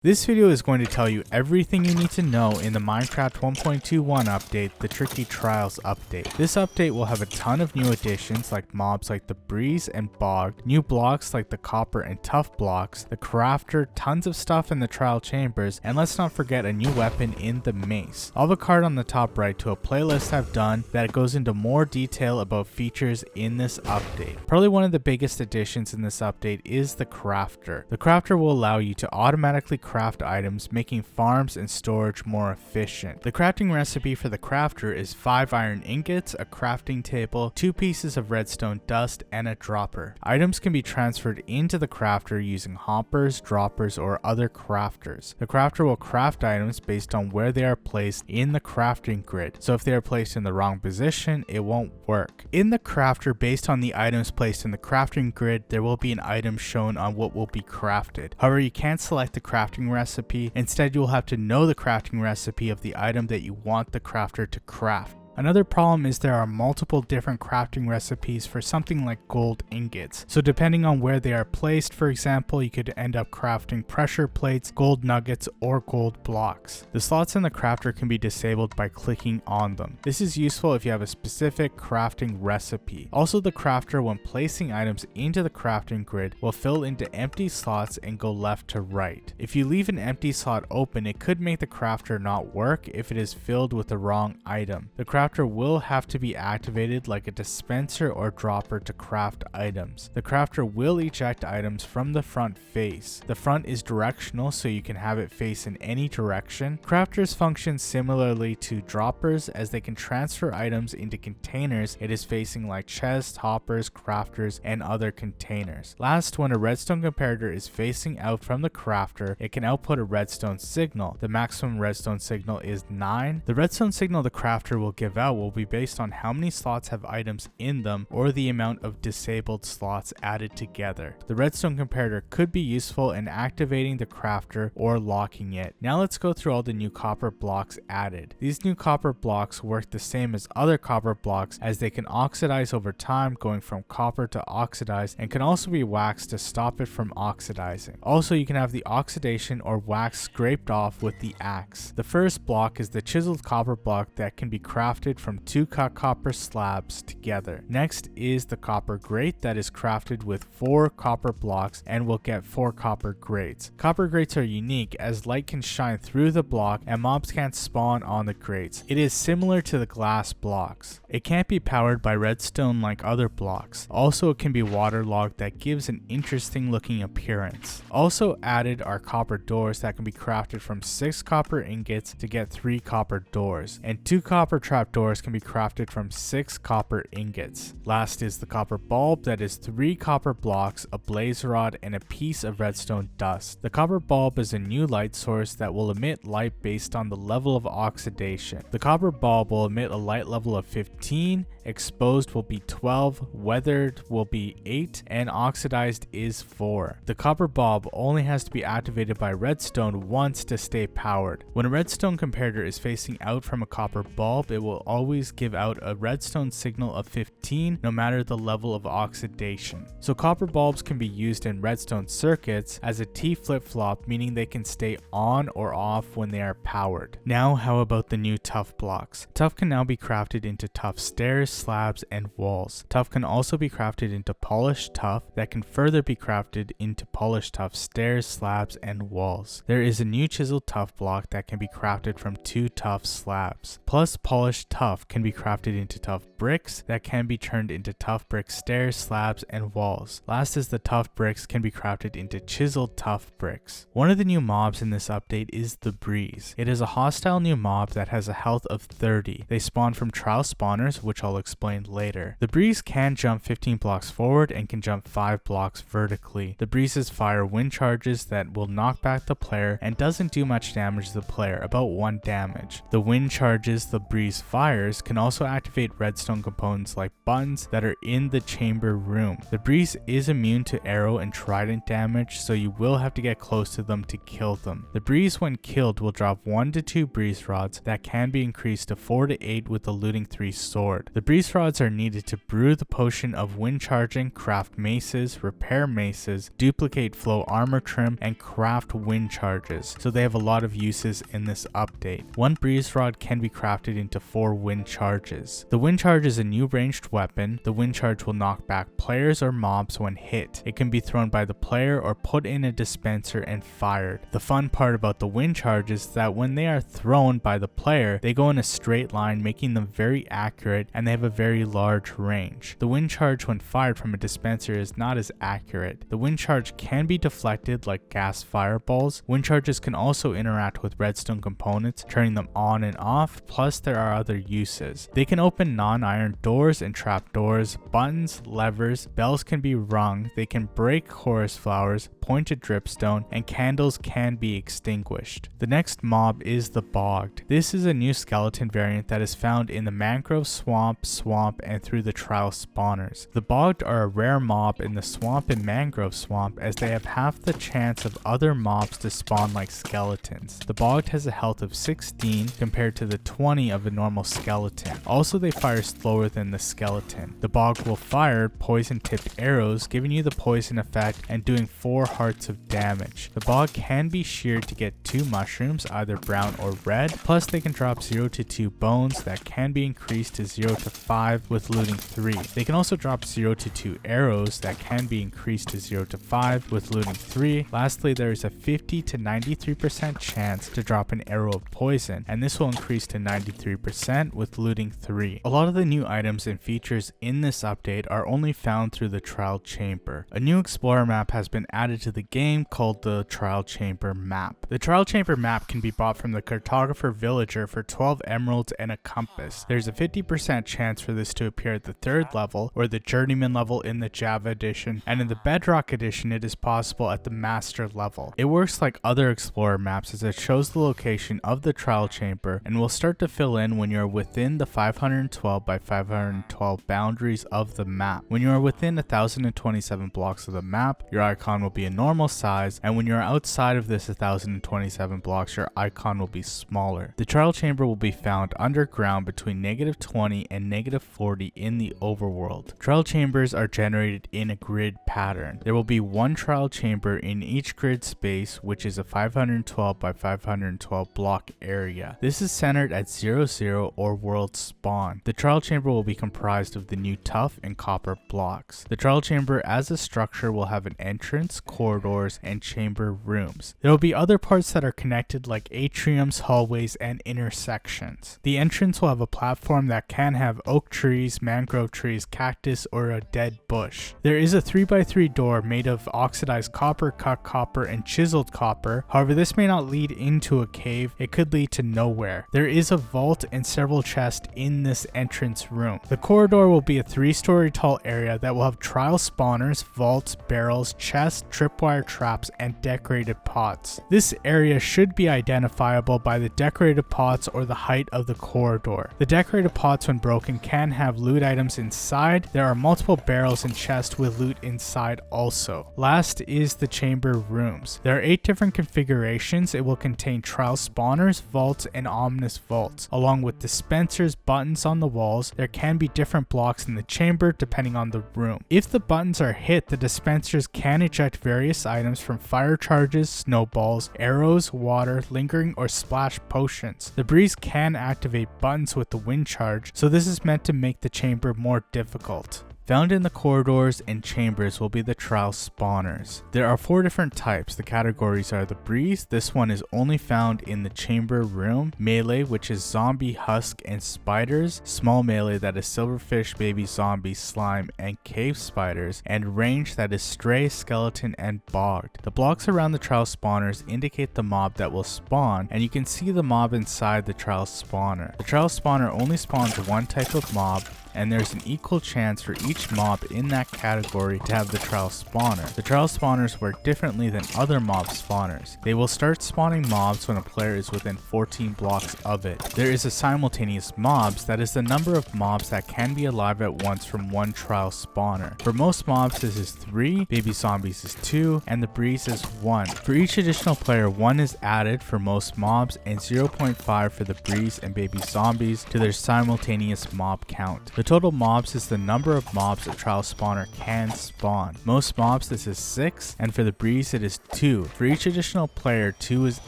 This video is going to tell you everything you need to know in the Minecraft 1.21 update, the Tricky Trials update. This update will have a ton of new additions like mobs like the Breeze and Bogged, new blocks like the Copper and Tuff Blocks, the Crafter, tons of stuff in the Trial Chambers, and let's not forget a new weapon in the Mace. I'll have a card on the top right to a playlist I've done that goes into more detail about features in this update. Probably one of the biggest additions in this update is the Crafter. The Crafter will allow you to automatically craft items, making farms and storage more efficient. The crafting recipe for the Crafter is 5 iron ingots, a crafting table, 2 pieces of redstone dust, and a dropper. Items can be transferred into the Crafter using hoppers, droppers, or other crafters. The Crafter will craft items based on where they are placed in the crafting grid, so if they are placed in the wrong position, it won't work. In the Crafter, based on the items placed in the crafting grid, there will be an item shown on what will be crafted. However, you can't select the crafting recipe. Instead, you will have to know the crafting recipe of the item that you want the Crafter to craft. Another problem is there are multiple different crafting recipes for something like gold ingots. So depending on where they are placed, for example, you could end up crafting pressure plates, gold nuggets, or gold blocks. The slots in the Crafter can be disabled by clicking on them. This is useful if you have a specific crafting recipe. Also, the Crafter, when placing items into the crafting grid, will fill into empty slots and go left to right. If you leave an empty slot open, it could make the Crafter not work if it is filled with the wrong item. The Crafter will have to be activated like a dispenser or dropper to craft items. The Crafter will eject items from the front face. The front is directional, so you can have it face in any direction. Crafters function similarly to droppers, as they can transfer items into containers it is facing, like chests, hoppers, crafters, and other containers. Last, when a redstone comparator is facing out from the Crafter, it can output a redstone signal. The maximum redstone signal is 9. The redstone signal the Crafter will give out will be based on how many slots have items in them or the amount of disabled slots added together. The redstone comparator could be useful in activating the Crafter or locking it. Now let's go through all the new copper blocks added. These new copper blocks work the same as other copper blocks, as they can oxidize over time, going from copper to oxidized, and can also be waxed to stop it from oxidizing. Also, you can have the oxidation or wax scraped off with the axe. The first block is the chiseled copper block that can be crafted from 2 cut copper slabs together. Next is the copper grate that is crafted with 4 copper blocks and will get 4 copper grates. Copper grates are unique as light can shine through the block and mobs can't spawn on the grates. It is similar to the glass blocks. It can't be powered by redstone like other blocks. Also, it can be waterlogged, that gives an interesting looking appearance. Also added are copper doors that can be crafted from 6 copper ingots to get 3 copper doors, and 2 copper trapdoors can be crafted from 6 copper ingots. Last is the copper bulb that is 3 copper blocks, a blaze rod, and a piece of redstone dust. The copper bulb is a new light source that will emit light based on the level of oxidation. The copper bulb will emit a light level of 15, exposed will be 12, weathered will be 8, and oxidized is 4. The copper bulb only has to be activated by redstone once to stay powered. When a redstone comparator is facing out from a copper bulb, it will always give out a redstone signal of 15 no matter the level of oxidation. So copper bulbs can be used in redstone circuits as a T flip-flop, meaning they can stay on or off when they are powered. Now, how about the new Tuff Blocks? Tuff can now be crafted into Tuff stairs, slabs, and walls. Tuff can also be crafted into polished tuff that can further be crafted into polished tuff stairs, slabs, and walls. There is a new chiseled tuff block that can be crafted from 2 tuff slabs. Plus, polished tuff can be crafted into tuff bricks that can be turned into tuff brick stairs, slabs, and walls. Last is the tuff bricks can be crafted into chiseled tuff bricks. One of the new mobs in this update is the Breeze. It is a hostile new mob that has a health of 30. They spawn from trial spawners, which I'll explain later. The Breeze can jump 15 blocks forward and can jump 5 blocks vertically. The Breezes fire wind charges that will knock back the player and doesn't do much damage to the player, about 1 damage. The wind charges the Breeze fire fires can also activate redstone components like buttons that are in the chamber room. The breeze is immune to arrow and trident damage, so you will have to get close to them to kill them. The breeze when killed will drop 1 to 2 breeze rods that can be increased to 4 to 8 with the looting 3 sword. The breeze rods are needed to brew the potion of wind charging, craft maces, repair maces, duplicate flow armor trim, and craft wind charges, so they have a lot of uses in this update. 1 breeze rod can be crafted into 4 wind charges. The wind charge is a new ranged weapon. The wind charge will knock back players or mobs when hit. It can be thrown by the player or put in a dispenser and fired. The fun part about the wind charge is that when they are thrown by the player, they go in a straight line, making them very accurate, and they have a very large range. The wind charge when fired from a dispenser is not as accurate. The wind charge can be deflected like gas fireballs. Wind charges can also interact with redstone components, turning them on and off, plus there are other uses. They can open non-iron doors and trap doors, buttons, levers, bells can be rung, they can break chorus flowers, pointed dripstone, and candles can be extinguished. The next mob is the Bogged. This is a new skeleton variant that is found in the mangrove swamp, and through the trial spawners. The Bogged are a rare mob in the swamp and mangrove swamp, as they have half the chance of other mobs to spawn like skeletons. The Bogged has a health of 16 compared to the 20 of a normal skeleton. Also, they fire slower than the skeleton. The Bogged will fire poison tipped arrows, giving you the poison effect and doing 4 hearts of damage. The Bogged can be sheared to get 2 mushrooms, either brown or red, plus they can drop 0 to 2 bones that can be increased to 0 to 5 with looting 3. They can also drop 0 to 2 arrows that can be increased to 0 to 5 with looting 3. Lastly, there is a 50 to 93% chance to drop an arrow of poison, and this will increase to 93% with looting 3. A lot of the new items and features in this update are only found through the trial chamber. A new explorer map has been added to the game called the trial chamber map. The trial chamber map can be bought from the cartographer villager for 12 emeralds and a compass. There's a 50% chance for this to appear at the 3rd level or the journeyman level in the Java edition, and in the Bedrock edition it is possible at the master level. It works like other explorer maps as it shows the location of the trial chamber and will start to fill in when you are within the 512 by 512 boundaries of the map. When you are within 1027 blocks of the map, your icon will be a normal size, and when you are outside of this 1027 blocks, your icon will be smaller. The trial chamber will be found underground between -20 and -40 in the overworld. Trial chambers are generated in a grid pattern. There will be 1 trial chamber in each grid space, which is a 512 by 512 block area. This is centered at 00 or world spawn. The trial chamber will be comprised of the new tuff and copper blocks. The trial chamber as a structure will have an entrance, corridors, and chamber rooms. There will be other parts that are connected like atriums, hallways, and intersections. The entrance will have a platform that can have oak trees, mangrove trees, cactus, or a dead bush. There is a 3x3 door made of oxidized copper, cut copper, and chiseled copper. However, this may not lead into a cave. It could lead to nowhere. There is a vault and several chests in this entrance room. The corridor will be a 3-story tall area that will have trial spawners, vaults, barrels, chests, tripwire traps, and decorated pots. This area should be identifiable by the decorated pots or the height of the corridor. The decorated pots, when broken, can have loot items inside. There are multiple barrels and chests with loot inside also. Last is the chamber rooms. There are 8 different configurations. It will contain trial spawners, vaults, and ominous vaults, along with dispensers, buttons on the walls. There can be different blocks in the chamber depending on the room. If the buttons are hit, the dispensers can eject various items from fire charges, snowballs, arrows, water, lingering, or splash potions. The breeze can activate buttons with the wind charge, so this is meant to make the chamber more difficult. Found in the corridors and chambers will be the trial spawners. There are 4 different types. The categories are the breeze. This one is only found in the chamber room. Melee, which is zombie, husk, and spiders. Small melee, that is silverfish, baby zombie, slime, and cave spiders. And range, that is stray, skeleton, and bogged. The blocks around the trial spawners indicate the mob that will spawn, and you can see the mob inside the trial spawner. The trial spawner only spawns 1 type of mob. and there's an equal chance for each mob in that category to have the trial spawner. The trial spawners work differently than other mob spawners. They will start spawning mobs when a player is within 14 blocks of it. There is a simultaneous mobs, that is the number of mobs that can be alive at once from one trial spawner. For most mobs this is 3, baby zombies is 2, and the breeze is 1. For each additional player, 1 is added for most mobs and 0.5 for the breeze and baby zombies to their simultaneous mob count. The total mobs is the number of mobs a trial spawner can spawn. Most mobs this is 6, and for the breeze it is 2. For each additional player, 2 is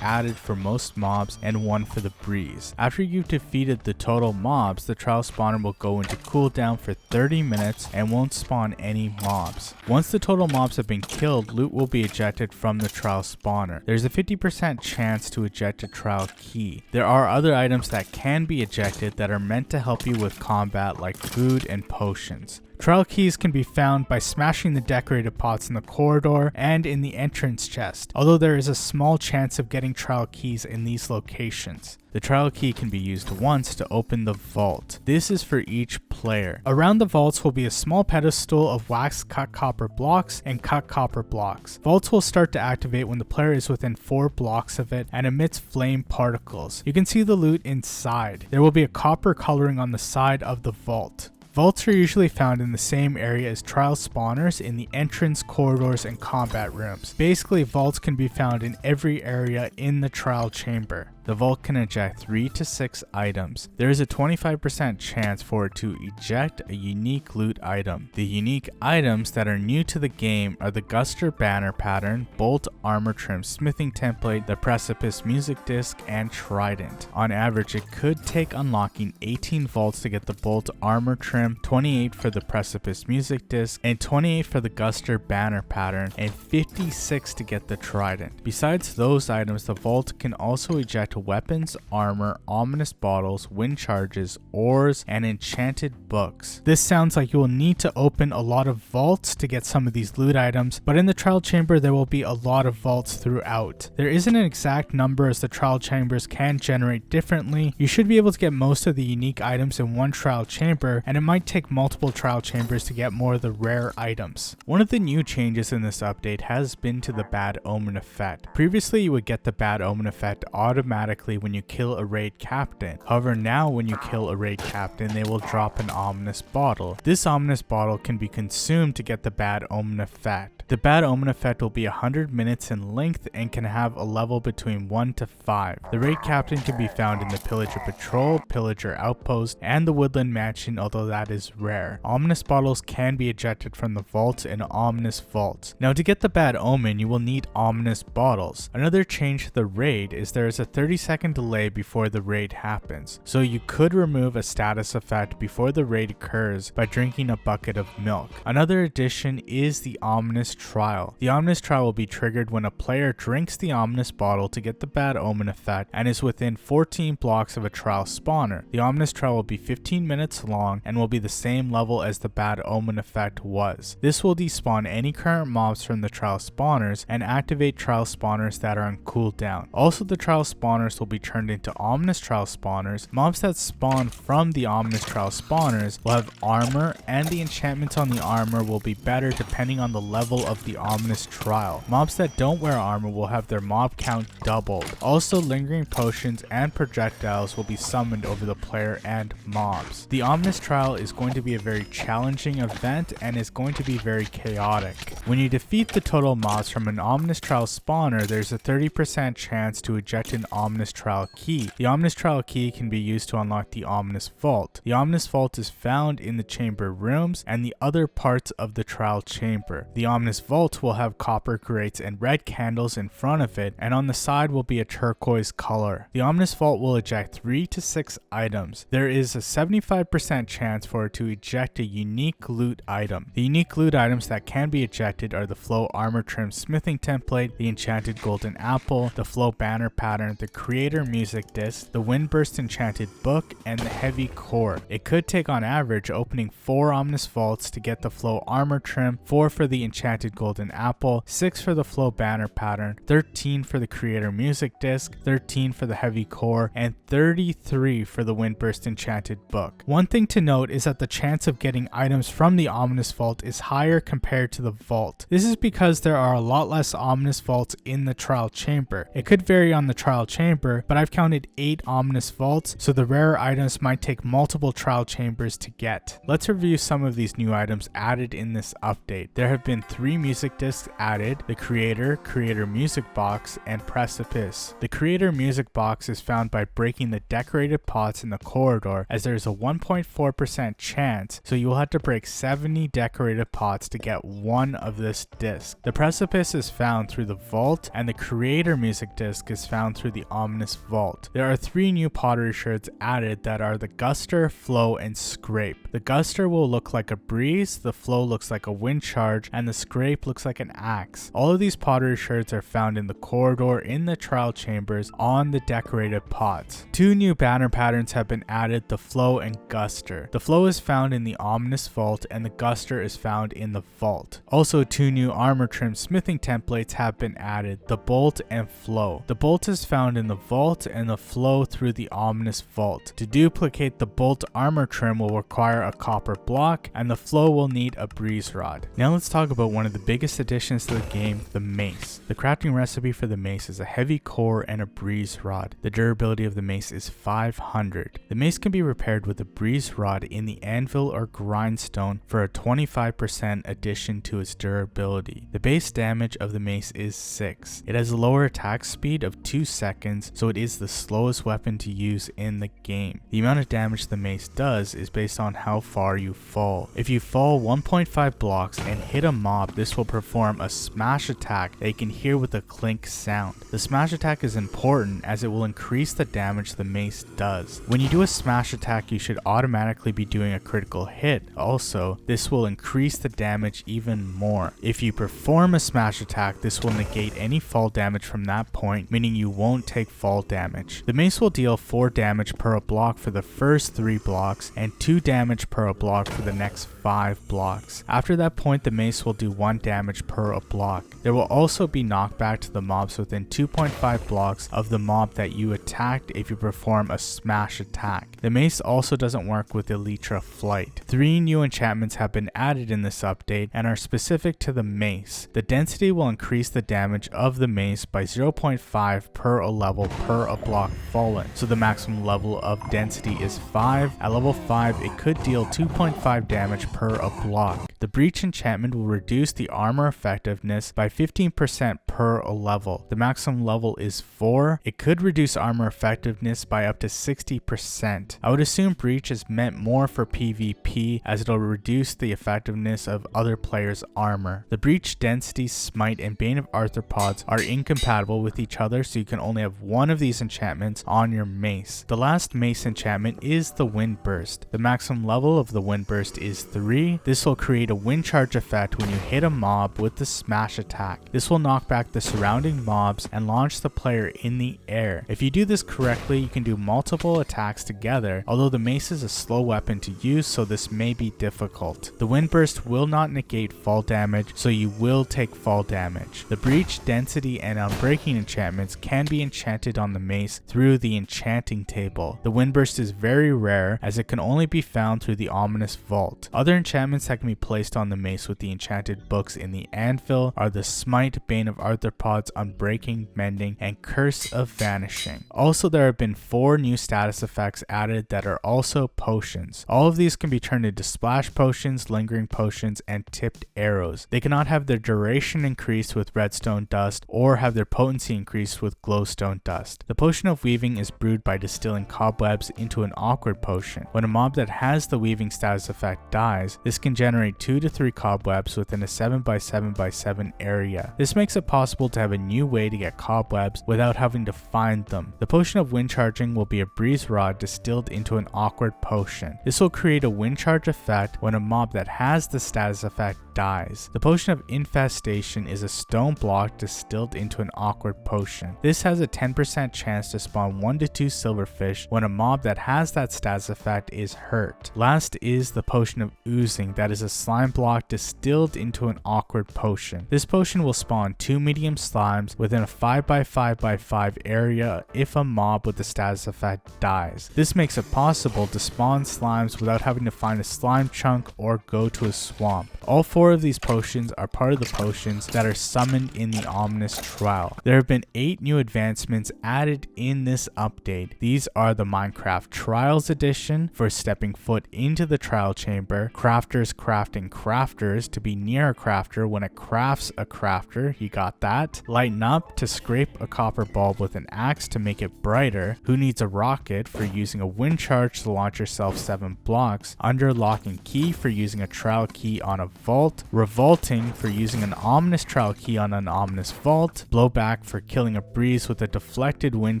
added for most mobs and 1 for the breeze. After you've defeated the total mobs, the trial spawner will go into cooldown for 30 minutes and won't spawn any mobs. Once the total mobs have been killed, loot will be ejected from the trial spawner. There's a 50% chance to eject a trial key. There are other items that can be ejected that are meant to help you with combat, like food and potions. Trial keys can be found by smashing the decorated pots in the corridor and in the entrance chest, although there is a small chance of getting trial keys in these locations. The trial key can be used once to open the vault. This is for each player. Around the vaults will be a small pedestal of wax cut copper blocks and cut copper blocks. Vaults will start to activate when the player is within 4 blocks of it and emits flame particles. You can see the loot inside. There will be a copper coloring on the side of the vault. Vaults are usually found in the same area as trial spawners in the entrance, corridors, and combat rooms. Basically, vaults can be found in every area in the trial chamber. The vault can eject 3 to 6 items. There is a 25% chance for it to eject a unique loot item. The unique items that are new to the game are the Guster banner pattern, bolt armor trim smithing template, the precipice music disc, and trident. On average, it could take unlocking 18 vaults to get the bolt armor trim, 28 for the precipice music disc, and 28 for the Guster banner pattern, and 56 to get the trident. Besides those items, the vault can also eject weapons, armor, ominous bottles, wind charges, ores, and enchanted books. This sounds like you will need to open a lot of vaults to get some of these loot items, but in the trial chamber there will be a lot of vaults throughout. There isn't an exact number as the trial chambers can generate differently. You should be able to get most of the unique items in one trial chamber, and it might take multiple trial chambers to get more of the rare items. One of the new changes in this update has been to the Bad Omen Effect. Previously you would get the Bad Omen Effect automatically when you kill a raid captain. However, now when you kill a raid captain, they will drop an ominous bottle. This ominous bottle can be consumed to get the Bad Omen Effect. The Bad Omen Effect will be 100 minutes in length and can have a level between 1 to 5. The raid captain can be found in the Pillager Patrol, Pillager Outpost, and the Woodland Mansion, although that is rare. Ominous bottles can be ejected from the vaults in ominous vaults. Now to get the Bad Omen, you will need ominous bottles. Another change to the raid is there is a 30-second delay before the raid happens, so you could remove a status effect before the raid occurs by drinking a bucket of milk. Another addition is the ominous trial. The ominous trial will be triggered when a player drinks the ominous bottle to get the Bad Omen Effect and is within 14 blocks of a trial spawner. The ominous trial will be 15 minutes long and will be the same level as the Bad Omen Effect was. This will despawn any current mobs from the trial spawners and activate trial spawners that are on cooldown. Also, the trial spawners will be turned into ominous trial spawners. Mobs that spawn from the ominous trial spawners will have armor, and the enchantments on the armor will be better depending on the level of the ominous trial. Mobs that don't wear armor will have their mob count doubled. Also, lingering potions and projectiles will be summoned over the player and mobs. The ominous trial is going to be a very challenging event and is going to be very chaotic. When you defeat the total mobs from an ominous trial spawner, there's a 30% chance to eject an ominous trial key. The ominous trial key can be used to unlock the ominous vault. The ominous vault is found in the chamber rooms and the other parts of the trial chamber. The ominous vault will have copper grates and red candles in front of it, and on the side will be a turquoise color. The ominous vault will eject 3 to 6 items. There is a 75% chance for it to eject a unique loot item. The unique loot items that can be ejected are the Flow Armor Trim Smithing Template, the Enchanted Golden Apple, the Flow Banner Pattern, the Creator Music Disc, the Windburst Enchanted Book, and the Heavy Core. It could take on average opening 4 ominous vaults to get the Flow Armor Trim, 4 for the Enchanted Golden Apple, 6 for the Flow Banner Pattern, 13 for the Creator Music Disc, 13 for the Heavy Core, and 33 for the Windburst Enchanted Book. One thing to note is that the chance of getting items from the Ominous Vault is higher compared to the vault. This is because there are a lot less Ominous Vaults in the Trial Chamber. It could vary on the Trial Chamber, but I've counted 8 Ominous Vaults, so the rarer items might take multiple Trial Chambers to get. Let's review some of these new items added in this update. There have been 3 music discs added: the Creator Music Box, and Precipice. The Creator Music Box is found by breaking the decorated pots in the corridor, as there is a 1.4% chance, so you will have to break 70 decorated pots to get one of this disc. The Precipice is found through the vault, and the Creator Music disc is found through the Ominous Vault. There are 3 new Pottery Sherds added that are the Guster, Flow, and Scrape. The Guster will look like a breeze, the Flow looks like a wind charge, and the Scrape looks like an axe. All of these Pottery Sherds are found in the corridor, in the trial chambers, on the decorated pots. 2 new banner patterns have been added: the Flow and Guster. The Flow is found in the Ominous Vault, and the Guster is found in the vault. Also, 2 new armor trim smithing templates have been added: the Bolt and Flow. The Bolt is found in the vault, and the Flow through the Ominous Vault. To duplicate the Bolt armor trim will require a copper block, and the Flow will need a breeze rod. Now let's talk about one of the biggest additions to the game, the Mace. The crafting recipe for the Mace is a heavy core and a breeze rod. The durability of the Mace is 500. The Mace can be repaired with a breeze rod in the anvil or grindstone for a 25% addition to its durability. The base damage of the Mace is 6. It has a lower attack speed of 2 seconds, so it is the slowest weapon to use in the game. The amount of damage the Mace does is based on how far you fall. If you fall 1.5 blocks and hit a mob, this will perform a smash attack that you can hear with a clink sound. The smash attack is important as it will increase the damage the Mace does. When you do a smash attack, you should automatically be doing a critical hit. Also, this will increase the damage even more. If you perform a smash attack, this will negate any fall damage from that point, meaning you won't take fall damage. The Mace will deal 4 damage per a block for the first 3 blocks and 2 damage per a block for the next 5 blocks. After that point, the Mace will do 1 damage per a block. There will also be knockback to the mobs within 2.5 blocks of the mob that you attacked if you perform a smash attack. The Mace also doesn't work with Elytra Flight. 3 new enchantments have been added in this update and are specific to the Mace. The density will increase the damage of the Mace by 0.5 per a level per a block fallen, so the maximum level of density is 5. At level 5, it could deal 2.5 damage per a block. The Breach enchantment will reduce the armor effectiveness by 15% per a level. The maximum level is 4. It could reduce armor effectiveness by up to 60%. I would assume Breach is meant more for PvP, as it'll reduce the effectiveness of other players' armor. The Breach, Density, Smite, and Bane of Arthropods are incompatible with each other, so you can only have one of these enchantments on your Mace. The last Mace enchantment is the Wind Burst. The maximum level of the Wind Burst is 3. This will create a wind charge effect when you hit a mob with the smash attack. This will knock back the surrounding mobs and launch the player in the air. If you do this correctly, you can do multiple attacks together, although the Mace is a slow weapon to use, so this may be difficult. The Wind Burst will not negate fall damage, so you will take fall damage. The Breach, Density, and Unbreaking enchantments can be enchanted on the Mace through the enchanting table. The Wind Burst is very rare, as it can only be found through the Ominous Vault. Other enchantments that can be placed on the Mace with the enchanted books in the anvil are the Smite, Bane of Arthropods, Unbreaking, Mending, and Curse of Vanishing. Also, there have been 4 new status effects added that are also potions. All of these can be turned into splash potions, lingering potions, and tipped arrows. They cannot have their duration increased with redstone dust or have their potency increased with glowstone dust. The potion of weaving is brewed by distilling cobwebs into an awkward potion. When a mob that has the weaving status effect dies, this can generate 2 to 3 cobwebs within a 7x7x7 area. This makes it possible to have a new way to get cobwebs without having to find them. The potion of wind charging will be a breeze rod distilled into an awkward potion. This will create a wind charge effect when a mob that has the status effect dies. The potion of infestation is a stone block distilled into an awkward potion. This has a 10% chance to spawn 1 to 2 silverfish when a mob that has that status effect is hurt. Last is the potion of oozing, that is a slime block distilled into an awkward potion. This potion will spawn 2 medium slimes within a 5x5x5 area if a mob with the status effect dies. This makes it possible to spawn slimes times without having to find a slime chunk or go to a swamp. All 4 of these potions are part of the potions that are summoned in the Ominous Trial. There have been 8 new advancements added in this update. These are the Minecraft Trials Edition for stepping foot into the trial chamber, Crafters crafting crafters to be near a crafter when it crafts a crafter, you got that. Lighten Up to scrape a copper bulb with an axe to make it brighter. Who Needs a Rocket for using a wind charge to launch yourself 7 blocks. Under Lock and Key for using a trial key on a vault. Revolting for using an ominous trial key on an ominous vault. Blowback for killing a breeze with a deflected wind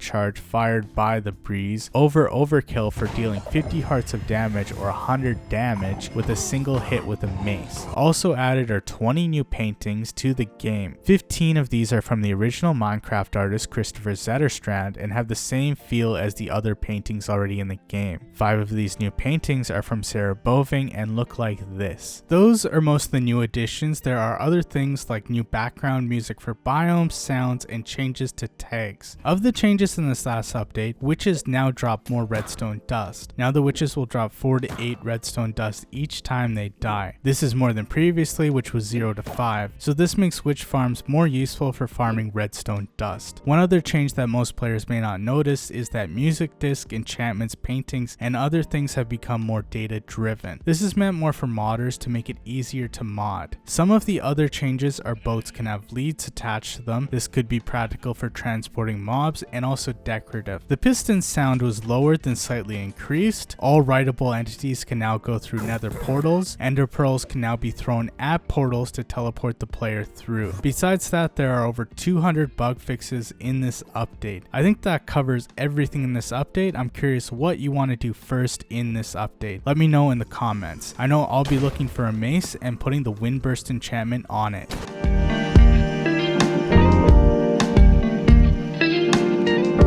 charge fired by the breeze. Overkill for dealing 50 hearts of damage or 100 damage with a single hit with a mace. Also added are 20 new paintings to the game. 15 of these are from the original Minecraft artist Christopher Zetterstrand and have the same feel as the other paintings already in the game. 5 of these new paintings are from Sarah Boving and look like this. Those are most of the new additions. There are other things like new background music for biomes, sounds, and changes to tags. Of the changes in this last update, witches now drop more redstone dust. Now the witches will drop 4 to 8 redstone dust each time they die. This is more than previously, which was 0 to 5, so this makes witch farms more useful for farming redstone dust. One other change that most players may not notice is that music disc, enchantments, paintings, and other things have become more data driven. This is meant more for modders to make it easier to mod. Some of the other changes are boats can have leads attached to them. This could be practical for transporting mobs and also decorative. The piston sound was lowered then slightly increased. All writable entities can now go through nether portals. Ender pearls can now be thrown at portals to teleport the player through. Besides that, there are over 200 bug fixes in this update. I think that covers everything in this update. I'm curious what you want to do first in this update. Let me know in the comments. I know I'll be looking for a mace and putting the Windburst enchantment on it.